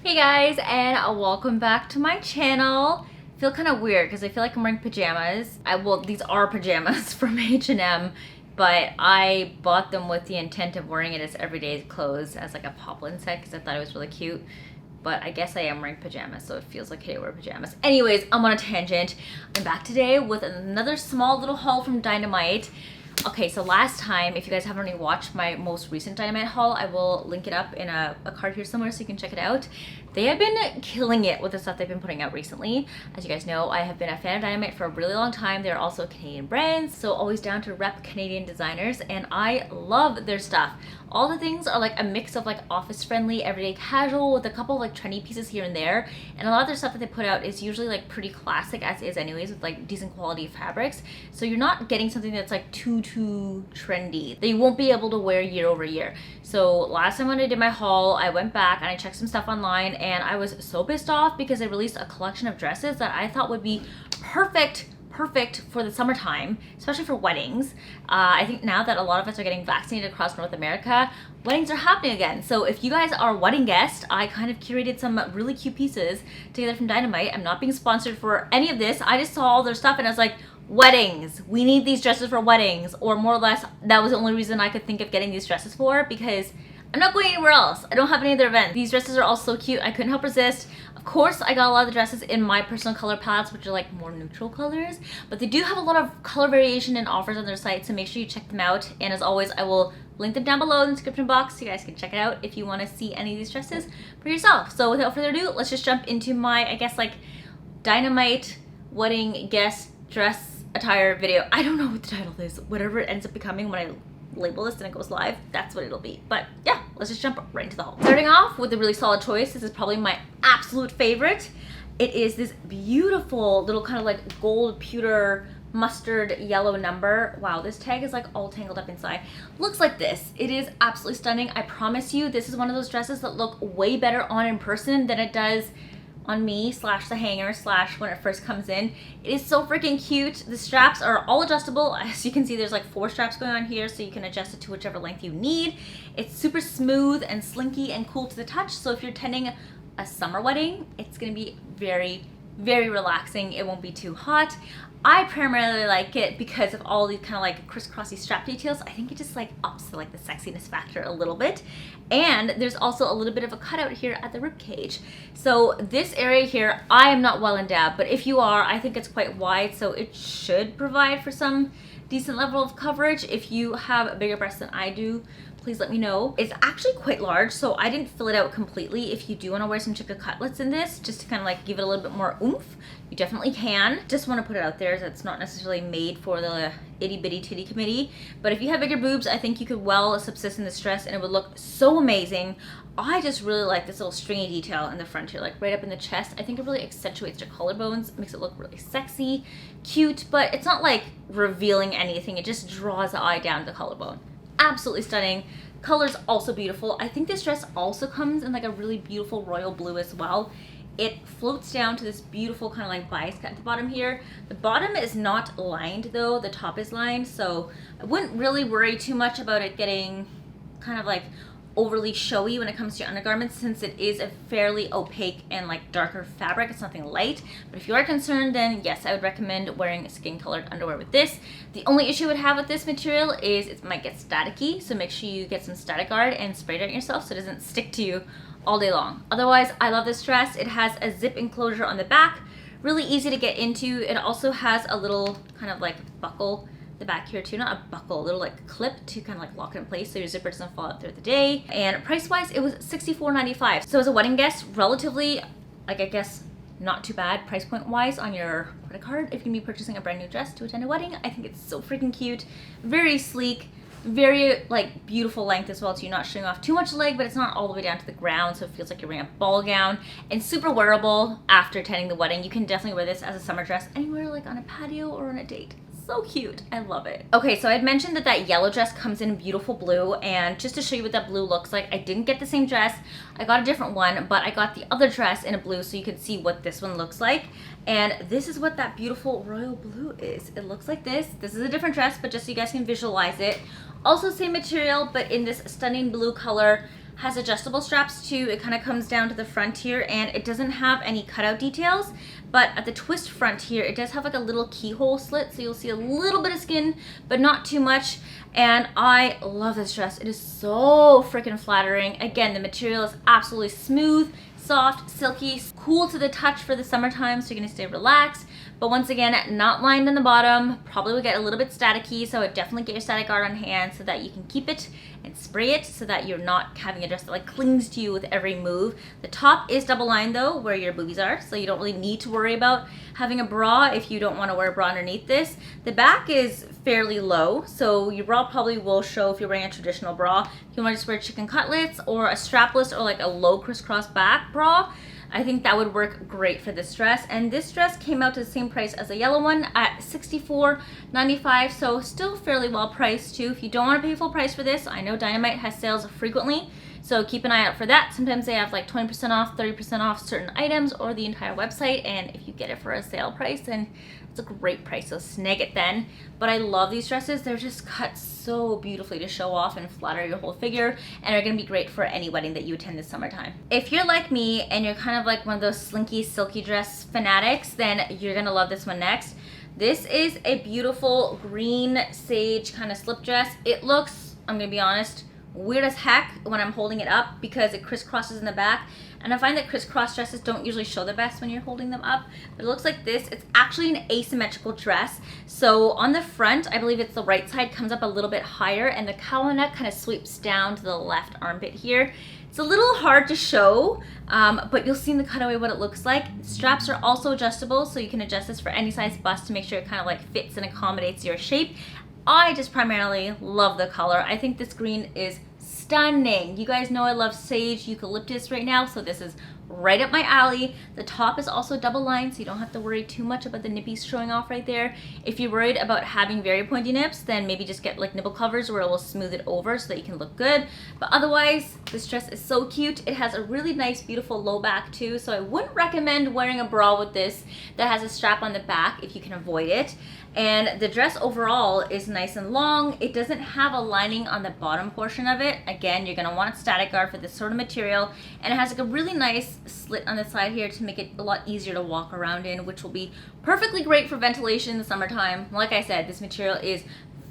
Hey guys, and welcome back to my channel. I feel kind of weird because I feel like I'm wearing pajamas. Well, these are pajamas from H&M, but I bought them with the intent of wearing it as everyday clothes as like a poplin set because I thought it was really cute. But I guess I am wearing pajamas, so it feels like I wear pajamas. Anyways, I'm on a tangent. I'm back today with another small little haul from Dynamite. Okay, so last time, if you guys haven't already watched my most recent Dynamite haul, I will link it up in a card here somewhere so you can check it out. They have been killing it with the stuff they've been putting out recently. As you guys know, I have been a fan of Dynamite for a really long time. They're also a Canadian brand, so always down to rep Canadian designers, and I love their stuff. All the things are like a mix of like office friendly, everyday casual with a couple of like trendy pieces here and there. And a lot of their stuff that they put out is usually like pretty classic as is anyways, with like decent quality fabrics. So you're not getting something that's like too trendy that you won't be able to wear year over year. So last time when I did my haul, I went back and I checked some stuff online, and I was so pissed off because they released a collection of dresses that I thought would be perfect for the summertime, especially for weddings. I think now that a lot of us are getting vaccinated across North America, weddings are happening again. So if you guys are wedding guests, I kind of curated some really cute pieces together from Dynamite. I'm not being sponsored for any of this. I just saw all their stuff and I was like, weddings, we need these dresses for weddings, or more or less that was the only reason I could think of getting these dresses for, because I'm not going anywhere else. I don't have any other events. These dresses are all so cute. I couldn't help resist. Of course, I got a lot of the dresses in my personal color palettes, which are like more neutral colors, but they do have a lot of color variation and offers on their site, so make sure you check them out. And as always, I will link them down below in the description box so you guys can check it out if you want to see any of these dresses for yourself. So without further ado, let's just jump into my, I guess, like Dynamite wedding guest dress attire video. I don't know what the title is. Whatever it ends up becoming when I label this and it goes live, that's what it'll be. But yeah, let's just jump right into the haul. Starting off with a really solid choice. This is probably my absolute favorite. It is this beautiful little kind of like gold pewter mustard yellow number. Wow, this tag is like all tangled up inside. Looks like this. It is absolutely stunning. I promise you, this is one of those dresses that look way better on in person than it does on me / the hanger / when it first comes in. It is so freaking cute. The straps are all adjustable. As you can see, there's like 4 straps going on here, so you can adjust it to whichever length you need. It's super smooth and slinky and cool to the touch, so if you're attending a summer wedding, it's gonna be very relaxing. It won't be too hot. I primarily like it because of all these kind of like crisscrossy strap details. I think it just like ups the like the sexiness factor a little bit. And there's also a little bit of a cutout here at the rib cage. So this area here, I am not well endowed, but if you are, I think it's quite wide, so it should provide for some decent level of coverage. If you have a bigger breast than I do, please let me know. It's actually quite large, so I didn't fill it out completely. If you do want to wear some chicken cutlets in this, just to kind of like give it a little bit more oomph, you definitely can. Just want to put it out there that it's not necessarily made for the itty bitty titty committee, but if you have bigger boobs, I think you could well subsist in this dress and it would look so amazing. I just really like this little stringy detail in the front here, like right up in the chest. I think it really accentuates your collarbones, makes it look really sexy, cute, but it's not like revealing anything. It just draws the eye down to the collarbone. Absolutely stunning. Color's also beautiful. I think this dress also comes in like a really beautiful royal blue as well. It floats down to this beautiful kind of like bias cut at the bottom here. The bottom is not lined though, the top is lined, so I wouldn't really worry too much about it getting kind of like overly showy when it comes to your undergarments, since it is a fairly opaque and like darker fabric. It's nothing light, but if you are concerned, then yes, I would recommend wearing skin colored underwear with this. The only issue I would have with this material is it might get staticky, so make sure you get some static guard and spray it on yourself so it doesn't stick to you all day long. Otherwise, I love this dress. It has a zip enclosure on the back, really easy to get into. It also has a little kind of like buckle the back here too, not a buckle, a little like clip to kind of like lock it in place so your zipper doesn't fall out throughout the day. And price wise, it was $64.95. So as a wedding guest, relatively, like I guess not too bad price point wise on your credit card if you're gonna be purchasing a brand new dress to attend a wedding. I think it's so freaking cute, very sleek, very like beautiful length as well, so you're not showing off too much leg, but it's not all the way down to the ground, so it feels like you're wearing a ball gown, and super wearable after attending the wedding. You can definitely wear this as a summer dress anywhere, like on a patio or on a date. So cute. I love it. Okay, so I had mentioned that yellow dress comes in beautiful blue, and just to show you what that blue looks like, I didn't get the same dress. I got a different one, but I got the other dress in a blue so you could see what this one looks like. And this is what that beautiful royal blue is. It looks like this. This is a different dress, but just so you guys can visualize it. Also same material, but in this stunning blue color. has adjustable straps too. It kind of comes down to the front here, and it doesn't have any cutout details, but at the twist front here, it does have like a little keyhole slit, so you'll see a little bit of skin, but not too much. And I love this dress. It is so freaking flattering. Again, the material is absolutely smooth, soft, silky, cool to the touch for the summertime, so you're gonna stay relaxed. But once again, not lined in the bottom, probably will get a little bit staticky, so I would definitely get your static guard on hand so that you can keep it and spray it so that you're not having a dress that like clings to you with every move. The top is double lined though, where your boobies are, so you don't really need to worry about having a bra if you don't want to wear a bra underneath this. The back is fairly low, so your bra probably will show if you're wearing a traditional bra. If you want to just wear chicken cutlets or a strapless or like a low crisscross back bra, I think that would work great for this dress. And this dress came out to the same price as the yellow one at $64.95, so still fairly well priced too. If you don't want to pay full price for this, I know Dynamite has sales frequently, so keep an eye out for that. Sometimes they have like 20% off, 30% off certain items or the entire website, and if you get it for a sale price, then it's a great price, so snag it then. But I love these dresses. They're just cut so beautifully to show off and flatter your whole figure, and are gonna be great for any wedding that you attend this summertime. If you're like me and you're kind of like one of those slinky, silky dress fanatics, then you're gonna love this one next. This is a beautiful green sage kind of slip dress. It looks, I'm gonna be honest, weird as heck when I'm holding it up because it crisscrosses in the back, and I find that crisscross dresses don't usually show the best when you're holding them up, but it looks like this. It's actually an asymmetrical dress, so on the front, I believe it's the right side, comes up a little bit higher, and the cowl neck kind of sweeps down to the left armpit here. It's a little hard to show, but you'll see in the cutaway what it looks like. Straps are also adjustable, so you can adjust this for any size bust to make sure it kind of like fits and accommodates your shape. I just primarily love the color. I think this green is stunning. You guys know I love sage eucalyptus right now, so this is right up my alley. The top is also double lined, so you don't have to worry too much about the nippies showing off right there. If you're worried about having very pointy nips, then maybe just get like nipple covers where it will smooth it over so that you can look good. But otherwise, this dress is so cute. It has a really nice, beautiful low back too, so I wouldn't recommend wearing a bra with this that has a strap on the back if you can avoid it. And the dress overall is nice and long. It doesn't have a lining on the bottom portion of it. Again, you're gonna want static guard for this sort of material. And it has like a really nice slit on the side here to make it a lot easier to walk around in, which will be perfectly great for ventilation in the summertime. Like I said, this material is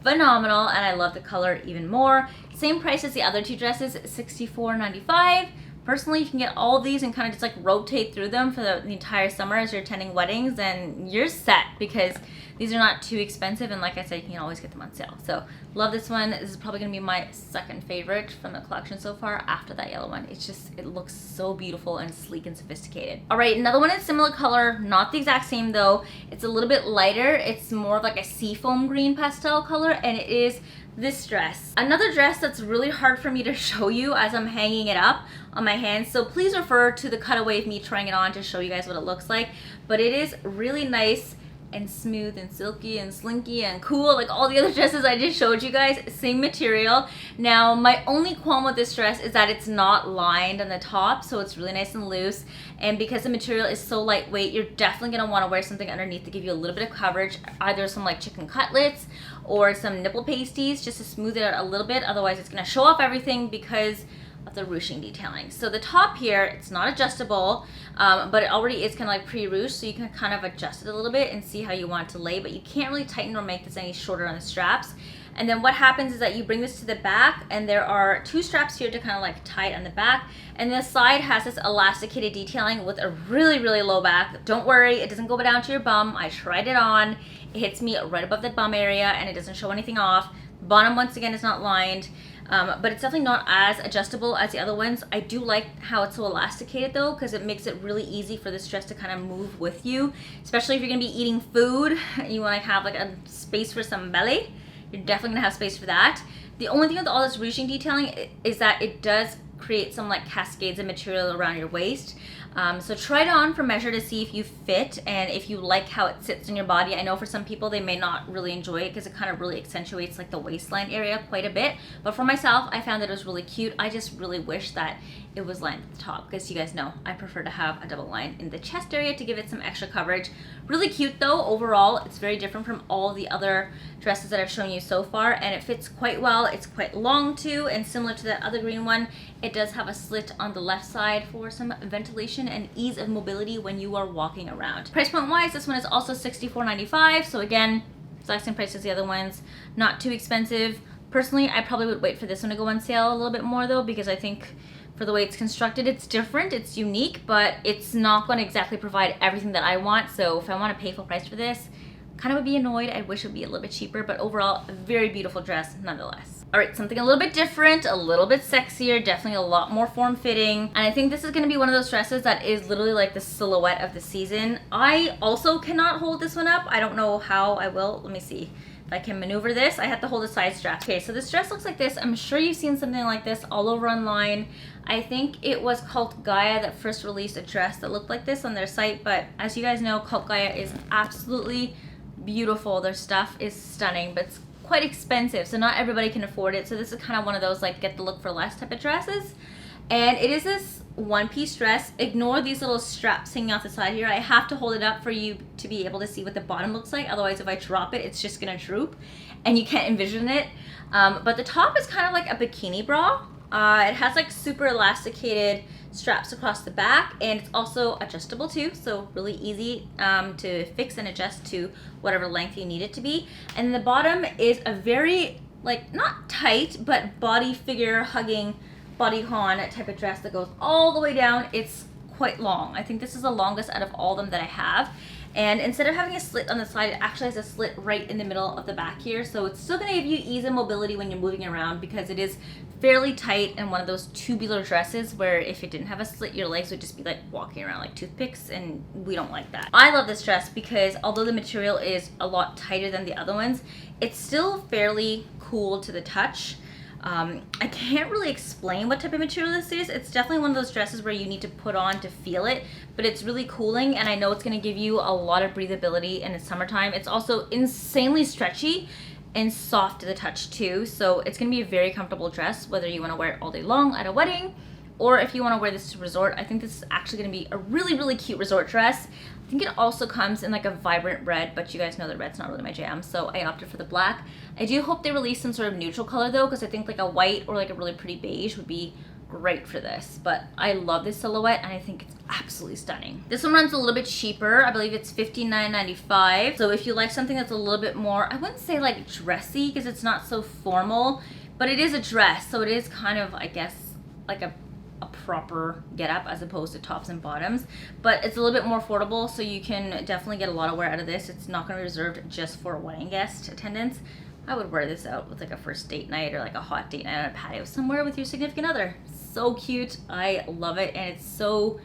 phenomenal, and I love the color even more. Same price as the other two dresses, $64.95. Personally, you can get all of these and kind of just like rotate through them for the entire summer as you're attending weddings, and you're set because these are not too expensive, and like I said, you can always get them on sale. So love this one. This is probably gonna be my second favorite from the collection so far after that yellow one. It's just, it looks so beautiful and sleek and sophisticated. All right, another one in similar color, not the exact same though. It's a little bit lighter. It's more of like a seafoam green pastel color, and it is this dress. Another dress that's really hard for me to show you as I'm hanging it up on my hands, so please refer to the cutaway of me trying it on to show you guys what it looks like. But it is really nice and smooth and silky and slinky and cool, like all the other dresses I just showed you guys. Same material. Now, my only qualm with this dress is that it's not lined on the top, so it's really nice and loose. And because the material is so lightweight, you're definitely gonna wanna wear something underneath to give you a little bit of coverage, either some like chicken cutlets or some nipple pasties just to smooth it out a little bit. Otherwise, it's gonna show off everything because of the ruching detailing. So the top here, it's not adjustable, but it already is kind of like pre-ruched, so you can kind of adjust it a little bit and see how you want it to lay, but you can't really tighten or make this any shorter on the straps. And then what happens is that you bring this to the back, and there are two straps here to kind of like tie it on the back, and the side has this elasticated detailing with a really, really low back. Don't worry, it doesn't go down to your bum. I tried it on. It hits me right above the bum area, and it doesn't show anything off. The bottom, once again, is not lined. But it's definitely not as adjustable as the other ones. I do like how it's so elasticated though, because it makes it really easy for this dress to kind of move with you, especially if you're gonna be eating food, you wanna have like a space for some belly. You're definitely gonna have space for that. The only thing with all this ruching detailing is that it does create some like cascades of material around your waist. So try it on for measure to see if you fit and if you like how it sits in your body. I know for some people they may not really enjoy it because it kind of really accentuates like the waistline area quite a bit. But for myself, I found that it was really cute. I just really wish that it was lined at the top because you guys know I prefer to have a double line in the chest area to give it some extra coverage. Really cute though. Overall, it's very different from all the other dresses that I've shown you so far, and it fits quite well. It's quite long too, and similar to that other green one, it does have a slit on the left side for some ventilation and ease of mobility when you are walking around. Price point wise, this one is also $64.95, so again, exact same price as the other ones, not too expensive. Personally, I probably would wait for this one to go on sale a little bit more though, because I think for the way it's constructed, it's different, it's unique, but it's not going to exactly provide everything that I want. So if I want to pay full price for this, kind of would be annoyed. I wish it would be a little bit cheaper, but overall, a very beautiful dress nonetheless. All right, something a little bit different, a little bit sexier, definitely a lot more form-fitting. And I think this is going to be one of those dresses that is literally like the silhouette of the season. I also cannot hold this one up. I don't know how I will. Let me see if I can maneuver this. I have to hold a side strap. Okay, so this dress looks like this. I'm sure you've seen something like this all over online. I think it was Cult Gaia that first released a dress that looked like this on their site, but as you guys know, Cult Gaia is absolutely beautiful. Their stuff is stunning, but it's quite expensive, so not everybody can afford it. So this is kind of one of those like get the look for less type of dresses. And it is this one-piece dress. Ignore these little straps hanging off the side here. I have to hold it up for you to be able to see what the bottom looks like. Otherwise, if I drop it, it's just gonna droop and you can't envision it. But the top is kind of like a bikini bra. It has like super elasticated straps across the back, and it's also adjustable too, so really easy to fix and adjust to whatever length you need it to be. And the bottom is a very like not tight but body figure hugging bodycon type of dress that goes all the way down. It's quite long. I think this is the longest out of all of them that I have. And instead of having a slit on the side, it actually has a slit right in the middle of the back here. So it's still gonna give you ease and mobility when you're moving around because it is fairly tight and one of those tubular dresses where if it didn't have a slit, your legs would just be like walking around like toothpicks, and we don't like that. I love this dress because although the material is a lot tighter than the other ones, it's still fairly cool to the touch. I can't really explain what type of material this is. It's definitely one of those dresses where you need to put on to feel it, but it's really cooling, and I know it's going to give you a lot of breathability in the summertime. It's also insanely stretchy and soft to the touch too, so it's going to be a very comfortable dress whether you want to wear it all day long at a wedding or if you want to wear this to resort. I think this is actually going to be a really, really cute resort dress. I think it also comes in like a vibrant red, but you guys know that red's not really my jam, so I opted for the black. I do hope they release some sort of neutral color though, because I think like a white or like a really pretty beige would be great for this. But I love this silhouette and I think it's absolutely stunning. This one runs a little bit cheaper. I believe it's $59.95. So if you like something that's a little bit more, I wouldn't say like dressy because it's not so formal, but it is a dress, so it is kind of, I guess, like a proper get up as opposed to tops and bottoms, but it's a little bit more affordable, so you can definitely get a lot of wear out of this. It's not going to be reserved just for wedding guest attendance. I would wear this out with like a first date night or like a hot date night on a patio somewhere with your significant other. So cute. I love it, and it's so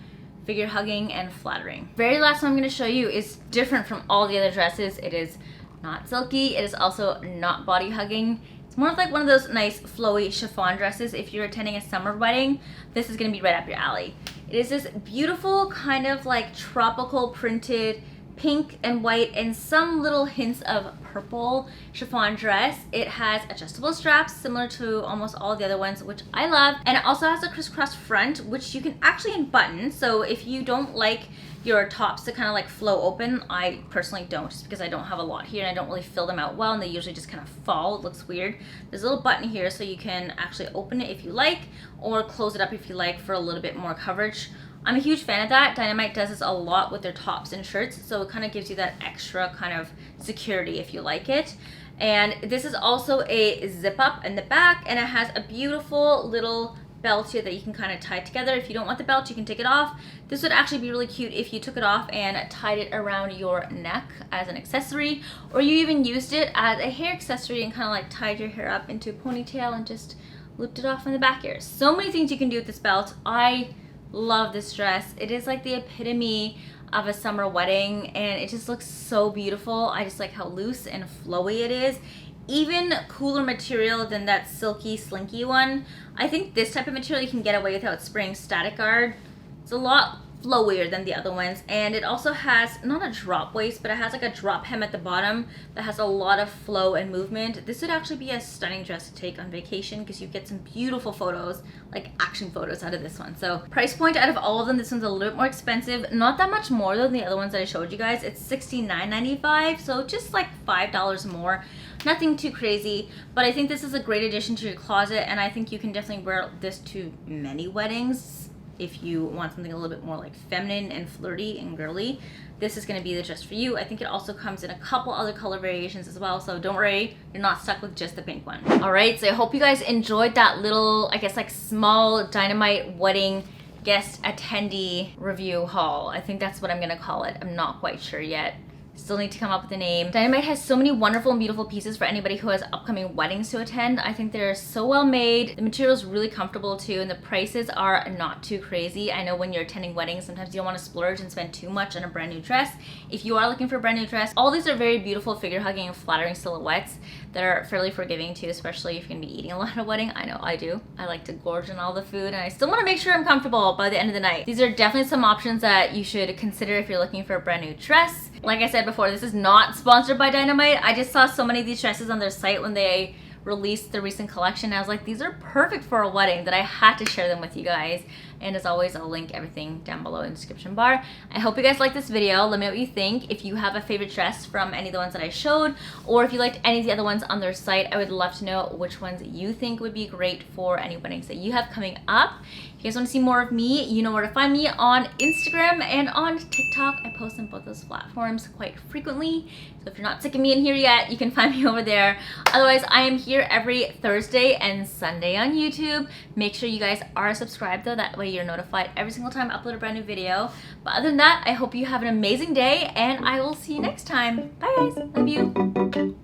figure hugging and flattering. Very last one I'm going to show you is different from all the other dresses. It is not silky. It is also not body hugging. More of like one of those nice flowy chiffon dresses. If you're attending a summer wedding, this is gonna be right up your alley. It is this beautiful kind of like tropical printed pink and white and some little hints of purple chiffon dress. It has adjustable straps similar to almost all the other ones, which I love. And it also has a crisscross front, which you can actually unbutton. So if you don't like your tops to kind of like flow open, I personally don't, just because I don't have a lot here and I don't really fill them out well, and they usually just kind of fall. It looks weird. There's a little button here so you can actually open it if you like, or close it up if you like for a little bit more coverage. I'm a huge fan of that. Dynamite does this a lot with their tops and shirts, so it kind of gives you that extra kind of security if you like it. And this is also a zip up in the back, and it has a beautiful little belt here that you can kind of tie together. If you don't want the belt, you can take it off. This would actually be really cute if you took it off and tied it around your neck as an accessory, or you even used it as a hair accessory and kind of like tied your hair up into a ponytail and just looped it off in the back here. So many things you can do with this belt. I love this dress. It is like the epitome of a summer wedding, and it just looks so beautiful. I just like how loose and flowy it is. Even cooler material than that silky slinky one. I think this type of material you can get away without spraying static guard. It's a lot flowier than the other ones, and it also has not a drop waist, but it has like a drop hem at the bottom that has a lot of flow and movement. This would actually be a stunning dress to take on vacation because you get some beautiful photos, like action photos out of this one. So price point out of all of them, this one's a little bit more expensive, not that much more than the other ones that I showed you guys. It's $69.95, so just like $5 more. Nothing too crazy, but I think this is a great addition to your closet, and I think you can definitely wear this to many weddings. If you want something a little bit more like feminine and flirty and girly, this is going to be the dress for you. I think it also comes in a couple other color variations as well, so don't worry, you're not stuck with just the pink one. All right, so I hope you guys enjoyed that little, I guess, like small Dynamite wedding guest attendee review haul. I think that's what I'm going to call it. I'm not quite sure yet. Still need to come up with a name. Dynamite has so many wonderful and beautiful pieces for anybody who has upcoming weddings to attend. I think they're so well made. The material is really comfortable too, and the prices are not too crazy. I know when you're attending weddings, sometimes you don't want to splurge and spend too much on a brand new dress. If you are looking for a brand new dress, all these are very beautiful figure hugging and flattering silhouettes that are fairly forgiving too, especially if you're gonna be eating a lot at a wedding. I know I do. I like to gorge on all the food, and I still want to make sure I'm comfortable by the end of the night. These are definitely some options that you should consider if you're looking for a brand new dress. Like I said before, this is not sponsored by Dynamite. I just saw so many of these dresses on their site when they released the recent collection. I was like, these are perfect for a wedding, that I had to share them with you guys. And as always, I'll link everything down below in the description bar. I hope you guys like this video. Let me know what you think. If you have a favorite dress from any of the ones that I showed, or if you liked any of the other ones on their site, I would love to know which ones you think would be great for any weddings that you have coming up. If you guys want to see more of me, you know where to find me on Instagram and on TikTok. I post on both those platforms quite frequently. So if you're not sick of me in here yet, you can find me over there. Otherwise, I am here every Thursday and Sunday on YouTube. Make sure you guys are subscribed though, that way you're notified every single time I upload a brand new video. But other than that, I hope you have an amazing day, and I will see you next time. Bye guys, love you.